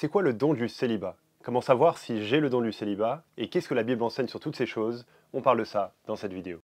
C'est quoi le don du célibat? Comment savoir si j'ai le don du célibat? Et qu'est-ce que la Bible enseigne sur toutes ces choses? On parle de ça dans cette vidéo.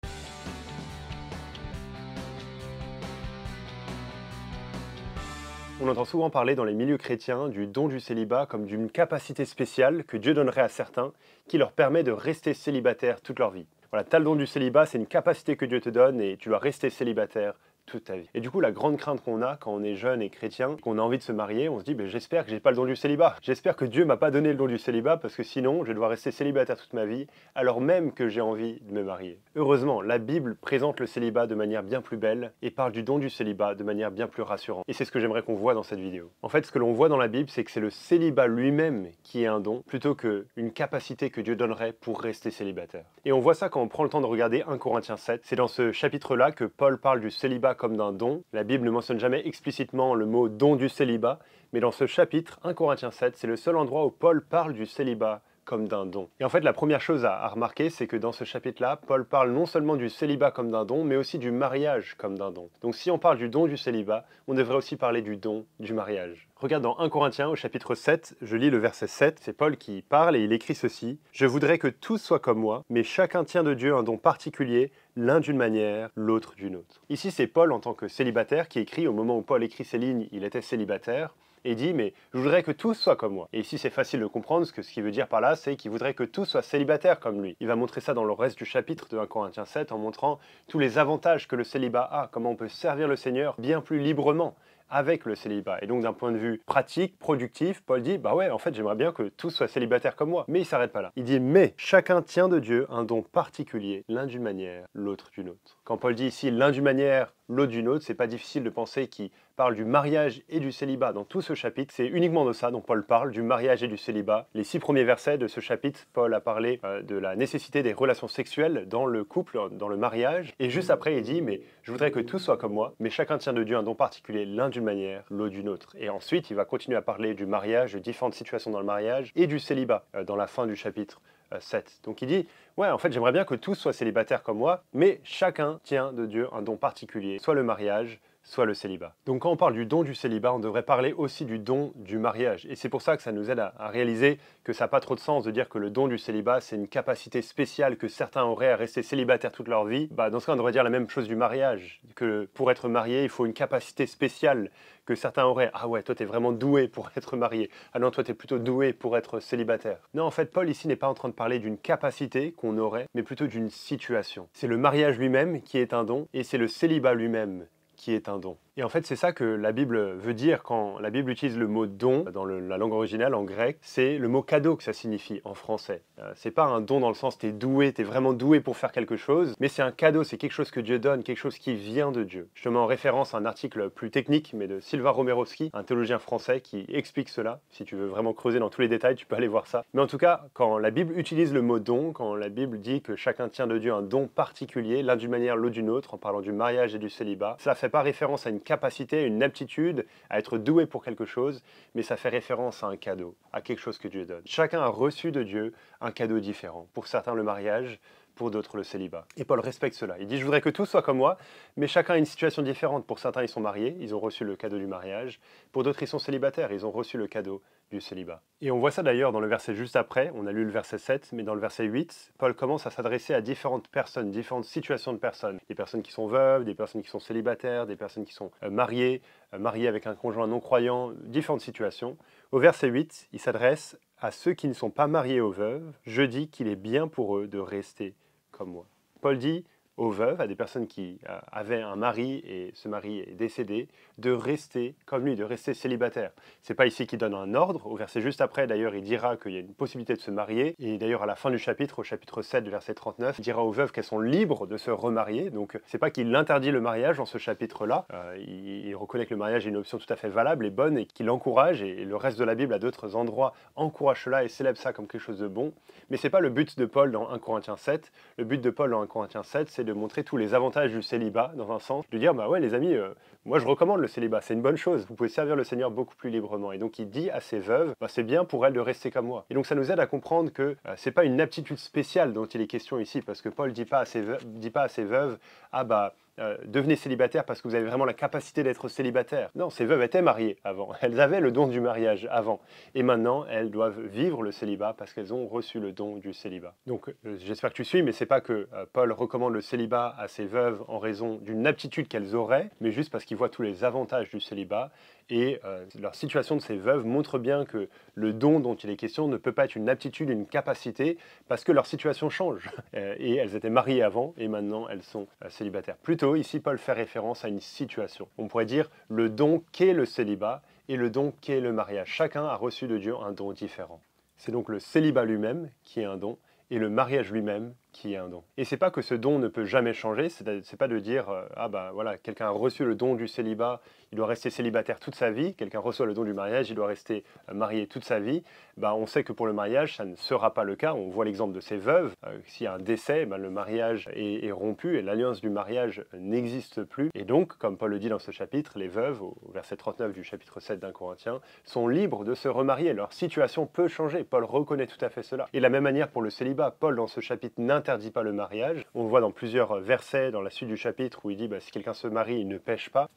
On entend souvent parler dans les milieux chrétiens du don du célibat comme d'une capacité spéciale que Dieu donnerait à certains qui leur permet de rester célibataires toute leur vie. Voilà, t'as le don du célibat, c'est une capacité que Dieu te donne et tu dois rester célibataire toute ta vie. Et du coup, la grande crainte qu'on a quand on est jeune et chrétien, qu'on a envie de se marier, on se dit j'espère que j'ai pas le don du célibat. J'espère que Dieu m'a pas donné le don du célibat parce que sinon, je dois rester célibataire toute ma vie alors même que j'ai envie de me marier. Heureusement, la Bible présente le célibat de manière bien plus belle et parle du don du célibat de manière bien plus rassurante. Et c'est ce que j'aimerais qu'on voit dans cette vidéo. En fait, ce que l'on voit dans la Bible, c'est que c'est le célibat lui-même qui est un don plutôt qu'une capacité que Dieu donnerait pour rester célibataire. Et on voit ça quand on prend le temps de regarder 1 Corinthiens 7. C'est dans ce chapitre-là que Paul parle du célibat comme d'un don. La Bible ne mentionne jamais explicitement le mot don du célibat, mais dans ce chapitre, 1 Corinthiens 7, c'est le seul endroit où Paul parle du célibat comme d'un don. Et en fait, la première chose à remarquer, c'est que dans ce chapitre-là, Paul parle non seulement du célibat comme d'un don, mais aussi du mariage comme d'un don. Donc si on parle du don du célibat, on devrait aussi parler du don du mariage. Regarde dans 1 Corinthiens au chapitre 7, je lis le verset 7, c'est Paul qui parle et il écrit ceci: « Je voudrais que tous soient comme moi, mais chacun tient de Dieu un don particulier, l'un d'une manière, l'autre d'une autre. » Ici, c'est Paul en tant que célibataire qui écrit, au moment où Paul écrit ces lignes, il était célibataire, et dit « mais je voudrais que tous soient comme moi ». Et ici, c'est facile de comprendre, ce qu'il veut dire par là, c'est qu'il voudrait que tous soient célibataires comme lui. Il va montrer ça dans le reste du chapitre de 1 Corinthiens 7 en montrant tous les avantages que le célibat a, comment on peut servir le Seigneur bien plus librement avec le célibat. Et donc d'un point de vue pratique, productif, Paul dit, bah ouais, en fait j'aimerais bien que tous soient célibataires comme moi. Mais il s'arrête pas là. Il dit, mais chacun tient de Dieu un don particulier, l'un d'une manière, l'autre d'une autre. Quand Paul dit ici l'un d'une manière, l'autre d'une autre, c'est pas difficile de penser qu'il parle du mariage et du célibat dans tout ce chapitre. C'est uniquement de ça dont Paul parle, du mariage et du célibat. Les 6 premiers versets de ce chapitre, Paul a parlé de la nécessité des relations sexuelles dans le couple, dans le mariage. Et juste après, il dit, mais je voudrais que tous soient comme moi, mais chacun tient de Dieu un don particulier, l'un d'une manière, l'autre d'une autre. Et ensuite, il va continuer à parler du mariage, de différentes situations dans le mariage, et du célibat dans la fin du chapitre 7. Donc il dit, ouais, en fait, j'aimerais bien que tous soient célibataires comme moi, mais chacun tient de Dieu un don particulier, soit le mariage, soit le célibat. Donc quand on parle du don du célibat, on devrait parler aussi du don du mariage. Et c'est pour ça que ça nous aide à réaliser que ça n'a pas trop de sens de dire que le don du célibat, c'est une capacité spéciale que certains auraient à rester célibataires toute leur vie. Dans ce cas, on devrait dire la même chose du mariage, que pour être marié, il faut une capacité spéciale que certains auraient. Ah ouais, toi, t'es vraiment doué pour être marié. Ah non, toi, t'es plutôt doué pour être célibataire. Non, en fait, Paul ici n'est pas en train de parler d'une capacité qu'on aurait, mais plutôt d'une situation. C'est le mariage lui-même qui est un don, et c'est le célibat lui-même qui est un don. Et en fait, c'est ça que la Bible veut dire quand la Bible utilise le mot don dans la langue originale, en grec, c'est le mot cadeau que ça signifie en français. C'est pas un don dans le sens t'es doué, t'es vraiment doué pour faire quelque chose, mais c'est un cadeau, c'est quelque chose que Dieu donne, quelque chose qui vient de Dieu. Je te mets en référence à un article plus technique, mais de Sylvain Romerowski, un théologien français qui explique cela. Si tu veux vraiment creuser dans tous les détails, tu peux aller voir ça. Mais en tout cas, quand la Bible utilise le mot don, quand la Bible dit que chacun tient de Dieu un don particulier, l'un d'une manière, l'autre d'une autre, en parlant du mariage et du célibat, ça fait pas référence à une capacité, une aptitude à être doué pour quelque chose, mais ça fait référence à un cadeau, à quelque chose que Dieu donne. Chacun a reçu de Dieu un cadeau différent. Pour certains, le mariage, pour d'autres, le célibat. Et Paul respecte cela. Il dit, je voudrais que tous soient comme moi, mais chacun a une situation différente. Pour certains, ils sont mariés, ils ont reçu le cadeau du mariage. Pour d'autres, ils sont célibataires, ils ont reçu le cadeau du célibat. Et on voit ça d'ailleurs dans le verset juste après, on a lu le verset 7, mais dans le verset 8, Paul commence à s'adresser à différentes personnes, différentes situations de personnes. Des personnes qui sont veuves, des personnes qui sont célibataires, des personnes qui sont mariées avec un conjoint non-croyant, différentes situations. Au verset 8, il s'adresse à ceux qui ne sont pas mariés aux veuves. Je dis qu'il est bien pour eux de rester comme moi. Paul dit aux veuves, à des personnes qui avaient un mari et ce mari est décédé, de rester comme lui, de rester célibataire. C'est pas ici qu'il donne un ordre. Au verset juste après, d'ailleurs, il dira qu'il y a une possibilité de se marier. Et d'ailleurs, à la fin du chapitre, au chapitre 7, verset 39, il dira aux veuves qu'elles sont libres de se remarier. Donc, c'est pas qu'il interdit le mariage dans ce chapitre-là. Il reconnaît que le mariage est une option tout à fait valable et bonne et qu'il encourage, et le reste de la Bible à d'autres endroits encourage cela et célèbre ça comme quelque chose de bon. Mais c'est pas le but de Paul dans 1 Corinthiens 7. Le but de Paul dans 1 Corinthiens 7, c'est de montrer tous les avantages du célibat, dans un sens, de dire, bah ouais les amis, moi je recommande le célibat, c'est une bonne chose, vous pouvez servir le Seigneur beaucoup plus librement. Et donc il dit à ses veuves, bah, c'est bien pour elles de rester comme moi. Et donc ça nous aide à comprendre que c'est pas une aptitude spéciale dont il est question ici, parce que Paul dit pas à ses veuves, ah bah devenez célibataire parce que vous avez vraiment la capacité d'être célibataire. Non, ces veuves étaient mariées avant. Elles avaient le don du mariage avant. Et maintenant, elles doivent vivre le célibat parce qu'elles ont reçu le don du célibat. Donc, j'espère que tu suis, mais c'est pas que Paul recommande le célibat à ces veuves en raison d'une aptitude qu'elles auraient, mais juste parce qu'il voit tous les avantages du célibat. Et leur situation de ces veuves montre bien que le don dont il est question ne peut pas être une aptitude, une capacité, parce que leur situation change. Et elles étaient mariées avant, et maintenant elles sont célibataires. Plutôt, ici, Paul fait référence à une situation. On pourrait dire le don qu'est le célibat et le don qu'est le mariage. Chacun a reçu de Dieu un don différent. C'est donc le célibat lui-même qui est un don, et le mariage lui-même qui est un don. Et c'est pas que ce don ne peut jamais changer, c'est pas de dire ah bah voilà, quelqu'un a reçu le don du célibat, il doit rester célibataire toute sa vie, quelqu'un reçoit le don du mariage, il doit rester marié toute sa vie. Bah, on sait que pour le mariage, ça ne sera pas le cas. On voit l'exemple de ces veuves. S'il y a un décès, bah, le mariage est rompu et l'alliance du mariage n'existe plus. Et donc, comme Paul le dit dans ce chapitre, les veuves, au verset 39 du chapitre 7 d'un Corinthiens, sont libres de se remarier. Leur situation peut changer. Paul reconnaît tout à fait cela. Et de la même manière pour le célibat, Paul dans ce chapitre n'interdit pas le mariage. On le voit dans plusieurs versets dans la suite du chapitre où il dit bah, si quelqu'un se marie, il ne pêche pas,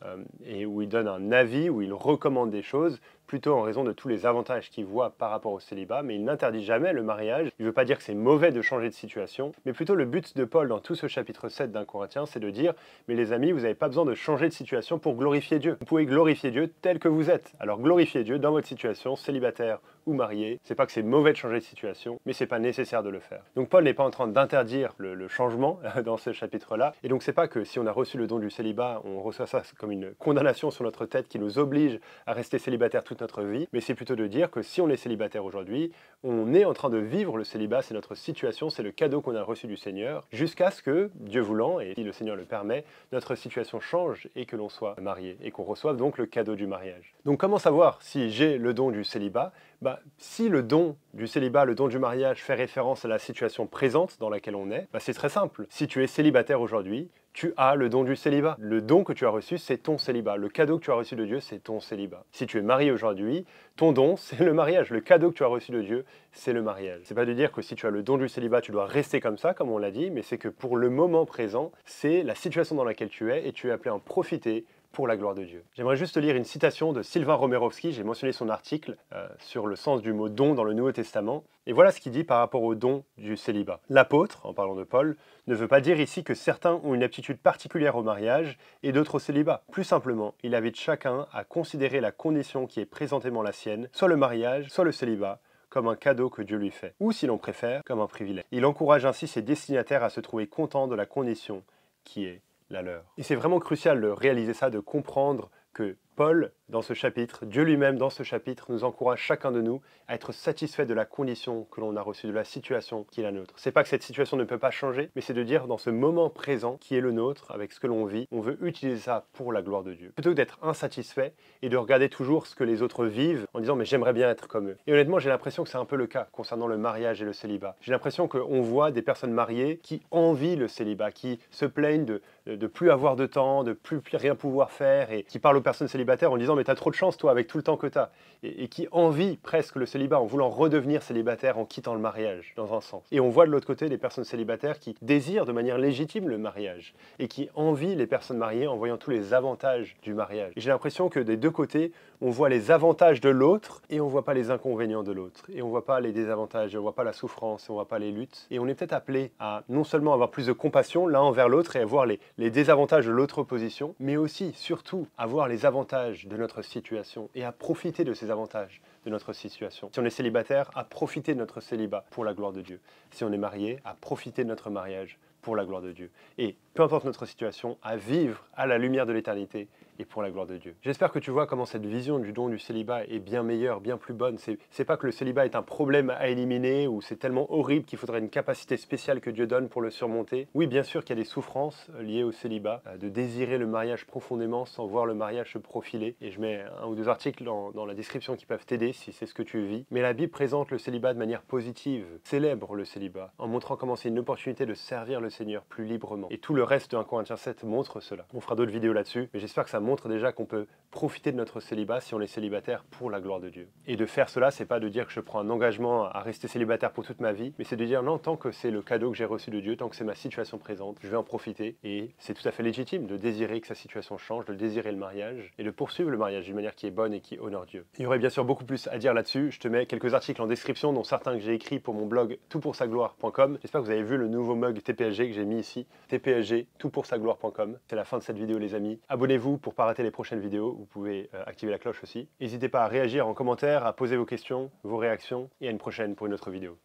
et où il donne un avis, où il recommande des choses, plutôt en raison de tous les avantages qu'il voit par rapport au célibat, mais il n'interdit jamais le mariage. Il ne veut pas dire que c'est mauvais de changer de situation, mais plutôt le but de Paul dans tout ce chapitre 7 d'un Corinthiens, c'est de dire mais les amis, vous n'avez pas besoin de changer de situation pour glorifier Dieu. Vous pouvez glorifier Dieu tel que vous êtes. Alors glorifiez Dieu dans votre situation, célibataire ou marié. C'est pas que c'est mauvais de changer de situation, mais c'est pas nécessaire de le faire. Donc Paul n'est pas en train d'interdire le changement dans ce chapitre-là, et donc c'est pas que si on a reçu le don du célibat, on reçoit ça comme une condamnation sur notre tête qui nous oblige à rester célibataire toute notre vie, mais c'est plutôt de dire que si on est célibataire aujourd'hui, on est en train de vivre le célibat, c'est notre situation, c'est le cadeau qu'on a reçu du Seigneur, jusqu'à ce que, Dieu voulant, et si le Seigneur le permet, notre situation change et que l'on soit marié, et qu'on reçoive donc le cadeau du mariage. Donc comment savoir si j'ai le don du célibat ? Bah, si le don du célibat, le don du mariage fait référence à la situation présente dans laquelle on est, bah, c'est très simple. Si tu es célibataire aujourd'hui, tu as le don du célibat. Le don que tu as reçu, c'est ton célibat. Le cadeau que tu as reçu de Dieu, c'est ton célibat. Si tu es marié aujourd'hui, ton don, c'est le mariage. Le cadeau que tu as reçu de Dieu, c'est le mariage. C'est pas de dire que si tu as le don du célibat, tu dois rester comme ça, comme on l'a dit, mais c'est que pour le moment présent, c'est la situation dans laquelle tu es et tu es appelé à en profiter pour la gloire de Dieu. J'aimerais juste lire une citation de Sylvain Romerovski, j'ai mentionné son article sur le sens du mot don dans le Nouveau Testament, et voilà ce qu'il dit par rapport au don du célibat. L'apôtre, en parlant de Paul, ne veut pas dire ici que certains ont une aptitude particulière au mariage et d'autres au célibat. Plus simplement, il invite chacun à considérer la condition qui est présentément la sienne, soit le mariage, soit le célibat, comme un cadeau que Dieu lui fait, ou si l'on préfère, comme un privilège. Il encourage ainsi ses destinataires à se trouver contents de la condition qui est la leur. Et c'est vraiment crucial de réaliser ça, de comprendre que Paul, dans ce chapitre, Dieu lui-même dans ce chapitre, nous encourage chacun de nous à être satisfait de la condition que l'on a reçue, de la situation qui est la nôtre. C'est pas que cette situation ne peut pas changer, mais c'est de dire dans ce moment présent qui est le nôtre, avec ce que l'on vit, on veut utiliser ça pour la gloire de Dieu. Plutôt que d'être insatisfait et de regarder toujours ce que les autres vivent en disant mais j'aimerais bien être comme eux. Et honnêtement, j'ai l'impression que c'est un peu le cas concernant le mariage et le célibat. J'ai l'impression qu'on voit des personnes mariées qui envient le célibat, qui se plaignent de plus avoir de temps, de plus rien pouvoir faire et qui parlent aux personnes célibataires en disant mais t'as trop de chance toi avec tout le temps que t'as et qui envient presque le célibat en voulant redevenir célibataire en quittant le mariage dans un sens. Et on voit de l'autre côté des personnes célibataires qui désirent de manière légitime le mariage et qui envient les personnes mariées en voyant tous les avantages du mariage. Et j'ai l'impression que des deux côtés, on voit les avantages de l'autre et on voit pas les inconvénients de l'autre. Et on voit pas les désavantages, on voit pas la souffrance, on voit pas les luttes. Et on est peut-être appelé à non seulement avoir plus de compassion l'un envers l'autre et à voir les désavantages de l'autre position, mais aussi, surtout, à voir les avantages de notre situation et à profiter de ces avantages de notre situation. Si on est célibataire, à profiter de notre célibat pour la gloire de Dieu. Si on est marié, à profiter de notre mariage pour la gloire de Dieu. Et peu importe notre situation, à vivre à la lumière de l'éternité et pour la gloire de Dieu. J'espère que tu vois comment cette vision du don du célibat est bien meilleure, bien plus bonne. C'est pas que le célibat est un problème à éliminer ou c'est tellement horrible qu'il faudrait une capacité spéciale que Dieu donne pour le surmonter. Oui, bien sûr qu'il y a des souffrances liées au célibat, de désirer le mariage profondément sans voir le mariage se profiler. Et je mets un ou deux articles dans la description qui peuvent t'aider si c'est ce que tu vis. Mais la Bible présente le célibat de manière positive, célèbre le célibat, en montrant comment c'est une opportunité de servir le Seigneur plus librement. Et tout le reste de 1 Corinthiens 7 montre cela. On fera d'autres vidéos là-dessus, mais j'espère que ça montre déjà qu'on peut profiter de notre célibat si on est célibataire pour la gloire de Dieu. Et de faire cela, c'est pas de dire que je prends un engagement à rester célibataire pour toute ma vie, mais c'est de dire non, tant que c'est le cadeau que j'ai reçu de Dieu, tant que c'est ma situation présente, je vais en profiter. Et c'est tout à fait légitime de désirer que sa situation change, de désirer le mariage et de poursuivre le mariage d'une manière qui est bonne et qui honore Dieu. Il y aurait bien sûr beaucoup plus à dire là-dessus. Je te mets quelques articles en description, dont certains que j'ai écrits pour mon blog toutpoursagloire.com. J'espère que vous avez vu le nouveau mug TPSG que j'ai mis ici, TPSG toutpoursagloire.com. C'est la fin de cette vidéo les amis. Abonnez-vous pour ne pas rater les prochaines vidéos. Vous pouvez activer la cloche aussi. N'hésitez pas à réagir en commentaire, à poser vos questions, vos réactions et à une prochaine pour une autre vidéo.